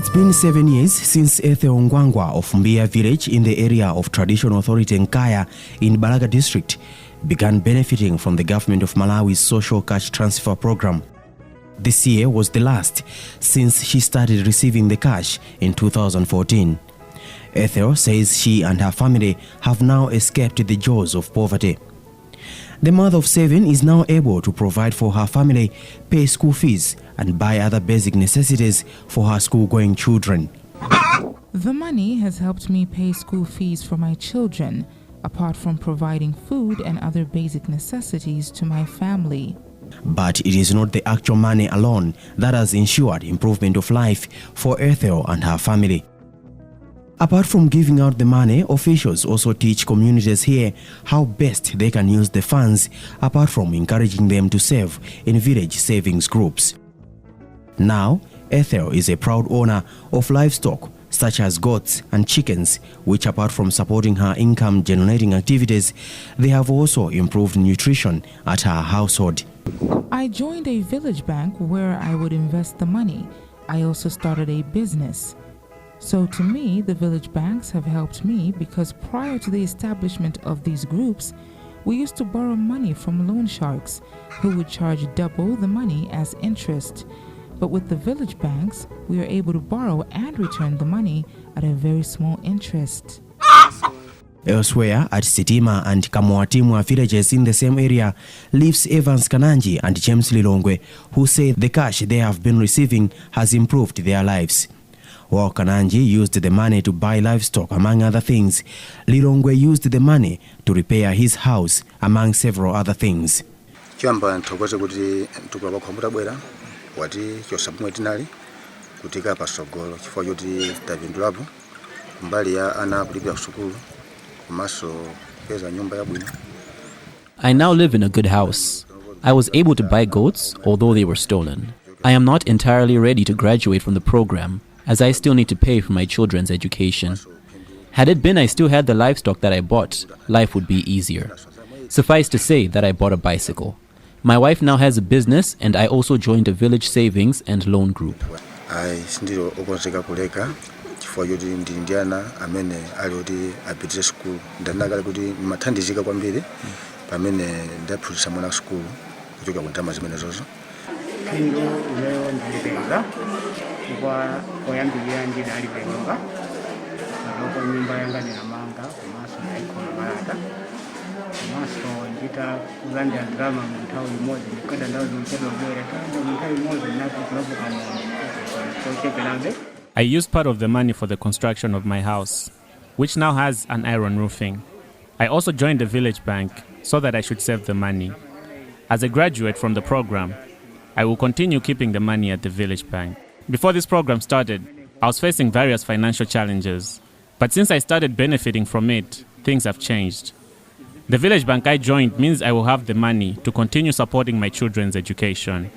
It's been 7 years since Ethel Ngwangwa of Mbia village in the area of Traditional Authority Nkaya in Balaga district began benefiting from the government of Malawi's social cash transfer program. This year was the last since she started receiving the cash in 2014. Ethel says she and her family have now escaped the jaws of poverty. The mother of 7 is now able to provide for her family, pay school fees, and buy other basic necessities for her school-going children. The money has helped me pay school fees for my children, apart from providing food and other basic necessities to my family. But it is not the actual money alone that has ensured improvement of life for Ethel and her family. Apart from giving out the money, officials also teach communities here how best they can use the funds, apart from encouraging them to save in village savings groups. Now, Ethel is a proud owner of livestock such as goats and chickens, which apart from supporting her income-generating activities, they have also improved nutrition at her household. I joined a village bank where I would invest the money. I also started a business. So to me, the village banks have helped me because prior to the establishment of these groups, we used to borrow money from loan sharks who would charge double the money as interest. But with the village banks, we are able to borrow and return the money at a very small interest. Elsewhere, at Sitima and Kamwatimwa villages in the same area, lives Evans Kananji and James Lilongwe, who say the cash they have been receiving has improved their lives. While Kananji used the money to buy livestock, among other things, Lilongwe used the money to repair his house, among several other things. Mtukula Pakhomo bwera wati chosapumwe tinali kutika pasogolo chifukwa choti tapindulapo mbali ya ana kulipira sukulu komanso peza nyumba yabwino. I now live in a good house. I was able to buy goats, although they were stolen. I am not entirely ready to graduate from the program, as I still need to pay for my children's education. Had it been I still had the livestock that I bought, life would be easier. Suffice to say that I bought a bicycle. My wife now has a business, and I also joined a village savings and loan group. I ndilo okonzeka kuleka chifukwa choti ndi ndiana amene ali oti apitire school ndanakale kuti mathandizika kwambiri pamene ndaphunzitsa mwana school kuchoka kuntama zimene zozo. Phindu leo ndilipeza kwa oyambirira ndidali penyumba ndipo nyumba yanga ndinamanga komanso ndaikhola malata komanso ndita kulandira drama mu nthawi imodzi ndikada ndawo zimchedwa bwera kandi mu nthawi imodzi ndinakulopoka mu I used part of the money for the construction of my house, which now has an iron roofing. I also joined the village bank so that I should save the money. As a graduate from the program, I will continue keeping the money at the village bank. Before this program started, I was facing various financial challenges, but since I started benefiting from it, things have changed. The village bank I joined means I will have the money to continue supporting my children's education.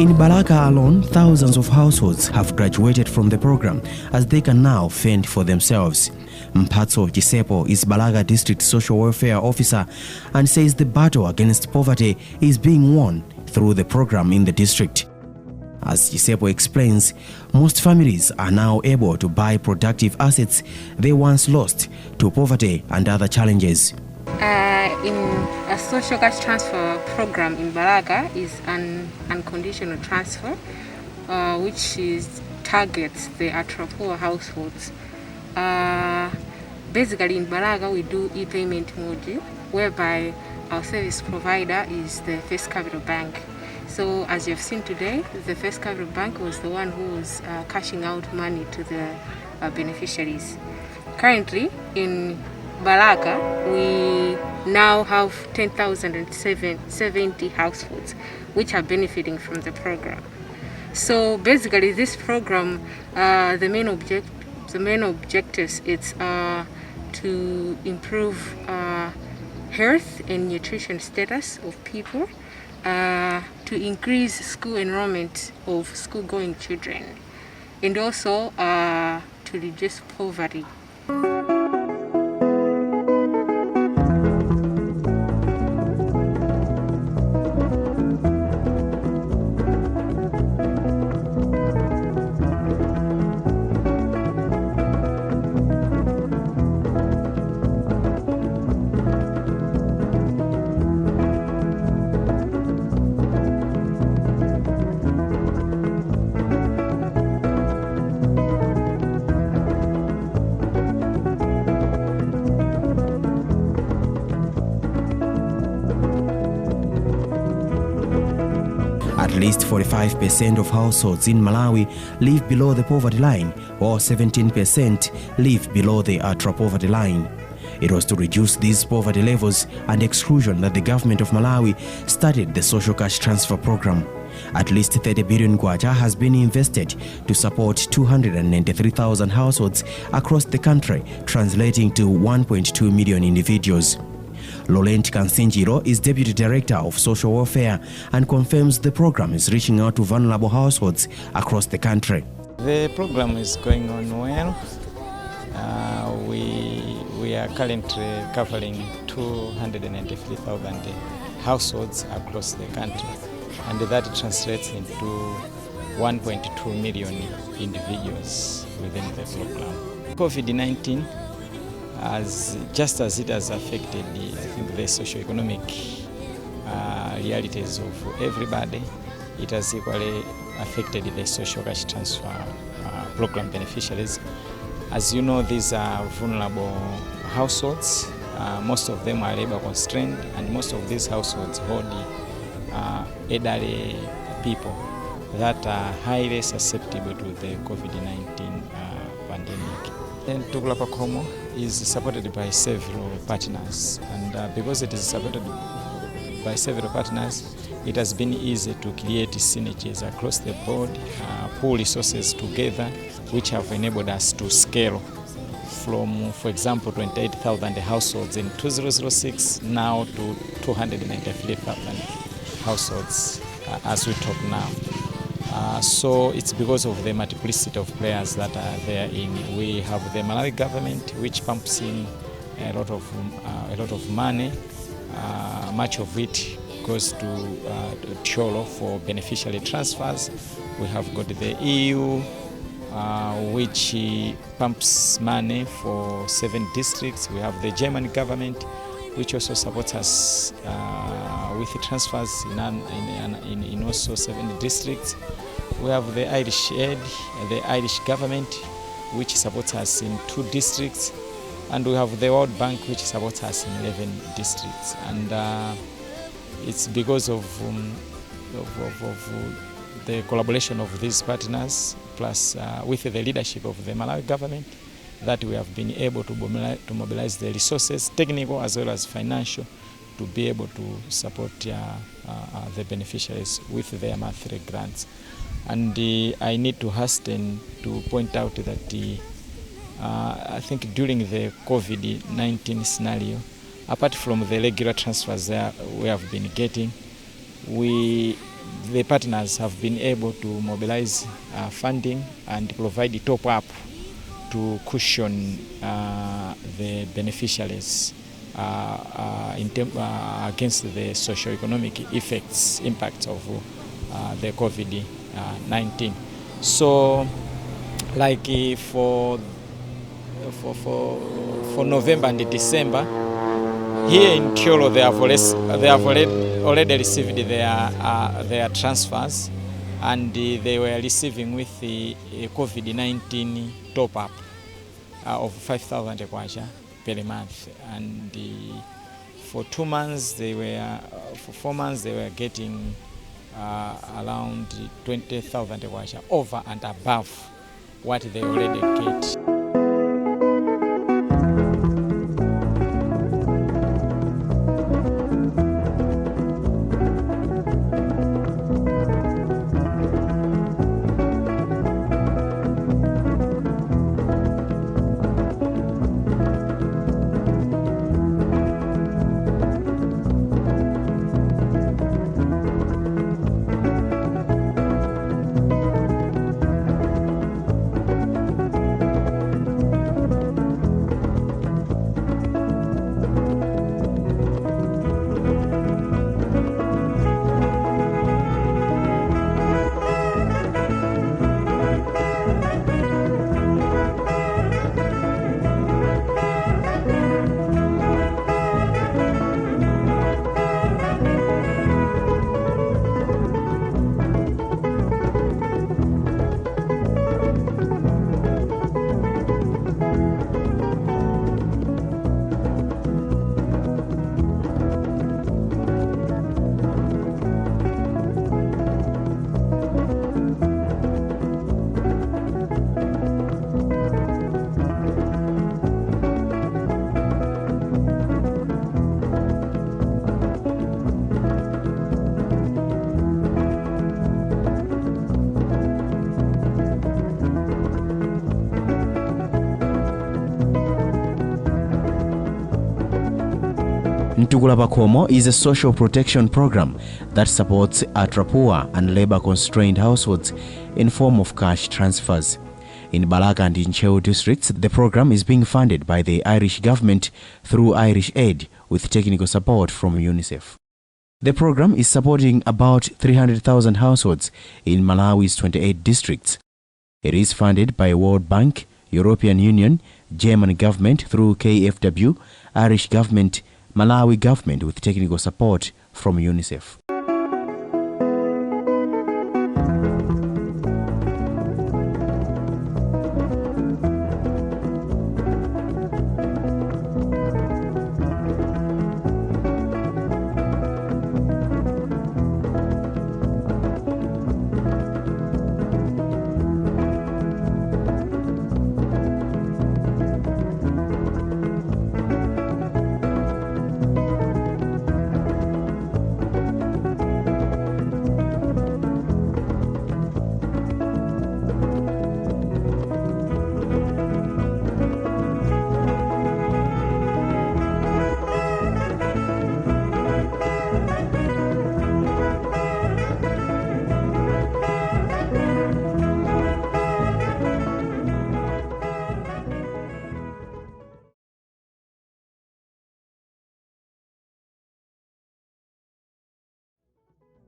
In Balaka alone, thousands of households have graduated from the program as they can now fend for themselves. Mphatso Chisepo is Balaka District Social Welfare Officer and says the battle against poverty is being won through the program in the district. As Chisepo explains, most families are now able to buy productive assets they once lost to poverty and other challenges. In a social cash transfer program in Balaka is an unconditional transfer, which targets the ultra-poor households. Basically in Balaka we do e-payment module, whereby our service provider is the First Capital Bank. So as you've seen today, the First Capital Bank was the one who was cashing out money to the beneficiaries. Currently in Balaka, we now have 10,070 households which are benefiting from the program. So basically this program, the main objectives is to improve health and nutrition status of people, to increase school enrollment of school-going children, and also to reduce poverty. At least 45% of households in Malawi live below the poverty line, while 17% live below the ultra-poverty line. It was to reduce these poverty levels and exclusion that the government of Malawi started the social cash transfer program. At least 30 billion kwacha has been invested to support 293,000 households across the country, translating to 1.2 million individuals. Laurent Kansinjiro is Deputy Director of Social Welfare and confirms the program is reaching out to vulnerable households across the country. The program is going on well. We are currently covering 293,000 households across the country, and that translates into 1.2 million individuals within the program. COVID-19, just as it has affected the socio-economic realities of everybody, it has equally affected the social cash transfer program beneficiaries. As you know, these are vulnerable households. Most of them are labor constrained, and most of these households hold elderly people that are highly susceptible to the COVID-19 pandemic. Mtukula Pakhomo is supported by several partners, and because it is supported by several partners, it has been easy to create synergies across the board, pool resources together, which have enabled us to scale from, for example, 28,000 households in 2006 now to 293,000 households as we talk now. So it's because of the multiplicity of players that are there in. We have the Malawi government, which pumps in a lot of money. Much of it goes to Cholo for beneficiary transfers. We have got the EU, which pumps money for 7 districts. We have the German government, which also supports us with the transfers in also 7 districts. We have the Irish aid, the Irish government, which supports us in 2 districts, and we have the World Bank, which supports us in 11 districts. And it's because of the collaboration of these partners, plus with the leadership of the Malawi government, that we have been able to mobilize the resources, technical as well as financial, to be able to support the beneficiaries with their monthly grants. And I need to hasten to point out that I think during the COVID-19 scenario, apart from the regular transfers that we have been getting, we the partners have been able to mobilize funding and provide the top-up to cushion the beneficiaries against the socio-economic impacts of the COVID-19. So, like for November and December, here in Kyolo they have already received their transfers, and they were receiving with the COVID-19 top-up of 5,000 kwacha per month, and for 2 months for 4 months they were getting around 20,000 kwacha over and above what they already get. Mtukula Pakhomo is a social protection program that supports ultra-poor and labor-constrained households in form of cash transfers. In Balaka and Incheu districts, the program is being funded by the Irish government through Irish Aid with technical support from UNICEF. The program is supporting about 300,000 households in Malawi's 28 districts. It is funded by World Bank, European Union, German government through KfW, Irish government, Malawi government with technical support from UNICEF.